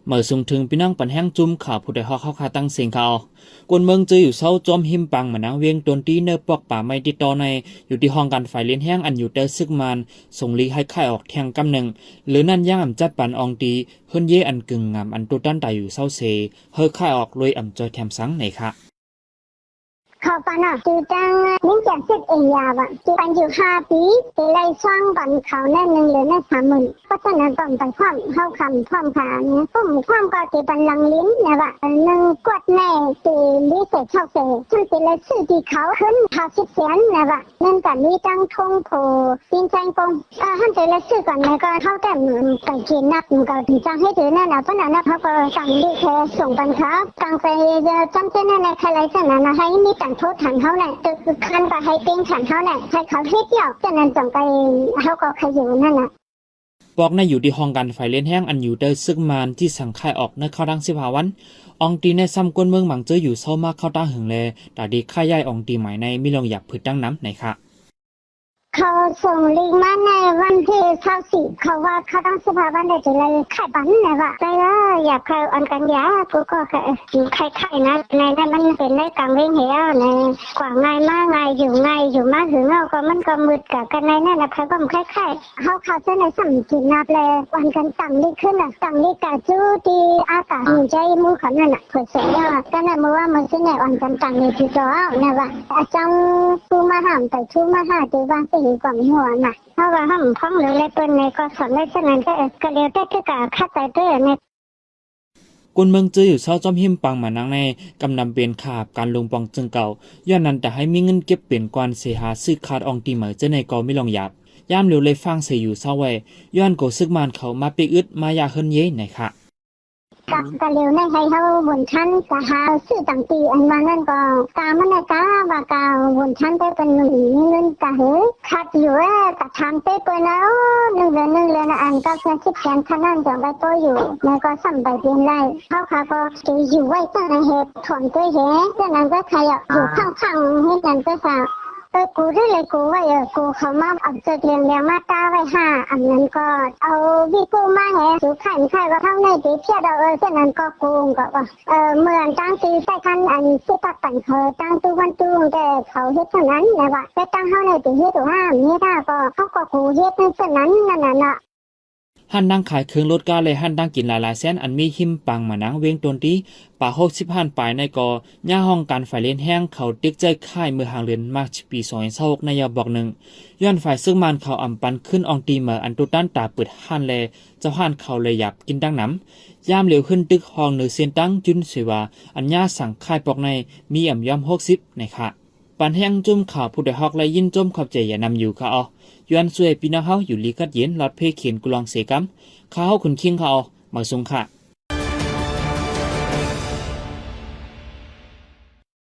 เมื่อส่งถึงพี่น้องปันแห้งจุ่มข่าวผู้ใดฮอกเข้าคาตั้งเสียงข่าวกวนเมืองเจออยู่เศร้าจอมหิมปังเหมือนนางเวียงตนตีเนอปอกป่าไม่ติดต่อในอยู่ที่ห้องการฝ่ายเลี้ยนแห้งอันอยู่เตอซึกมันส่งลีให้ค่ายออกแทงกำหนึ่งหรือนั่นย่างอ่ำจัดปันอองตีเฮิรนเย่อันกึ่งงามอันตุตันตายอยู่เศร้าเซเฮอค่ายออกเลยอ่ำจอยแถมสังไหนคะเขาปานจูจังนิ่งจากเสร็จเองยาบะจูปันอยู่5 ปีตีไล่ช่างก่อนเขาแน่1 หรือแน่30,000เพราะฉะนั้นต้องไปพร้อมเข้าคำพร้อมขาเนี่ยผมพร้อมก็ตีปันลังลิ้นนะบะ1 กวดแน่ตีลิเศษเข้าเศษฉันตีเลยชื่อที่เขาขึ้น50 แสนนะบะนั่นกันนี้จังทงโผปีนใจปงท่านตีเลยชื่อก่อนแล้วก็เข้าแต่ไก่เขียนนักมันก็ถึงจังให้ถือนั่นนะเพราะนั้นเขาก็สั่งลิเศษส่งปันเขาสั่งไปจำเป็นในใครๆกันนะให้มีต่างโทษฐานเขาแหละตึกคันก็ให้เป็นฐานเขาแหละให้เขาเฮ็ดเดียวฉะนั้นต้องไปเขาก็ขยันนั่นน่ะบอกในอยู่ที่ห้องการไฟเล่นแห้งอันอยู่เตอซึกมันที่สั่งค่ายออกในเข้าดัง15 วันอองตีในซ้ำกวนเมืองหมังเจออยู่เศร้ามากเข้าตั้งหึงเลยแต่ดีค่ายย่ายอองตีหมายในมิลองอยากผืดตั้งน้ำไหนคะเขาส่งลิงมาในวันที่24เขาว่าเขาต้อง15 วันได้จะเลยขายบันนะว่าไปแล้วอยากใครอันกันยากูก็ใครนะในนั้นมันเป็นในกลางเว้งเหี่ยวในกว่าง่ายมากง่ายอยู่มากถึงเอาก็มันก็มืดกับกันในนั่นนะใครก็คล้ายๆเขาจะในสัมกินนับเลยวันกันตั้งลิขึ้นน่ะตั้งลิกะจูดีอากาศใจมูขันนั่นน่ะเผยเสียก็นั่นเมื่อว่ามันสิในวันกันตั้งลิที่จ่อนะว่าจังผู้มาห้ามแต่ชูมาหาตีว่ากว่าหัวน่ะเพราะว่าห้องพ้องหรืออะไรตัวในก็สอนได้ฉะนั้นก็เรียกได้คือกะคัดใจเด้อในกวนเมืองเจออยู่เศร้าจอมหิมปังมานังในกำนำเปลี่ยนขาบการลงปองจึงเก่าย้อนนั้นแต่ให้มีเงินเก็บเปลี่ยนกวนเสียหาซื้อขาดอองตีเหมือเจอในกอไม่ลองหยาบย่ามเร็วเลยฟังเสียอยู่เศร้าไว้ย้อนโกซึกมันเขามาปีอึดมายาเฮิรนเย่ไหนคะกะเร็วในให้เขาบนชั้นกะหาซื้อต่างตีอันมานั่นก็กามันกะว่ากาบนชั้นไปเป็นเงินกะเหคัดอยู่กะทำไปเปิ้นแล้ว1 เดือนอันก็10 แสนเท่านั้นจังไปโตอยู่ในก็ซ้ำไปเปลี่ยนได้เขาก็สิอยู่ไว้ตั้งในเหตุถอนตัวเหฉะนั้นก็ใครอยู่ข้างๆให้นั่นก็ค่ะกูได้เลยกูว่ากูเขามาเอาเจอเรียงมาตาไว้5อันนั้นก็เอาวิกูมาแห่สุขันใครก็เท่าในตีเพียดฉะนั้นก็กูก็ว่าเหมือนตั้งตีใส่คันอันสิตัดตันเขาตั้งตู้วันตู้แต่เขาเฮ็ดเท่านั้นแหละว่าแต่ตั้งเฮาในตีเฮ็ด5นี่ถ้าก็เขาก็กูเฮ็ดฉะนั้นนั่นน่ะหันดังขายเครื่องรถกาเลยหันดังกินหลายๆแสนอันมีหิมปังมานังเวงตนที่ป่า60 หันปลายในกอย่าห้องการฝ่ายเล่นแห้งเขาติ๊กใจค่ายมือหางเรือนมาปี2026ในยาบอกหนึ่งย้อนฝ่ายซึ่งมันเขาอ่ำปันขึ้นอองตีเมื่ออันตุตันตาเปิดหันแลเจ้าหันเขาเลยหยับกินดังน้ำย่ามเหลียวขึ้นตึกห้องเหนือเส้นตั้งจุนเสวาอันย่าสั่งค่ายปอกในมีอ่ำย่อม60ในค่ะปันแห้งจุ่มข่าวผู้ใดฮอกและยินจมขอบใจอย่านำอยู่ค่ะอ๋อย้อนสวยปีนาเฮาอยู่ลีกัดเย็นลอดเพเขียนกุลองเสกัมข้าวคุณคิงเขามาส่งค่ะ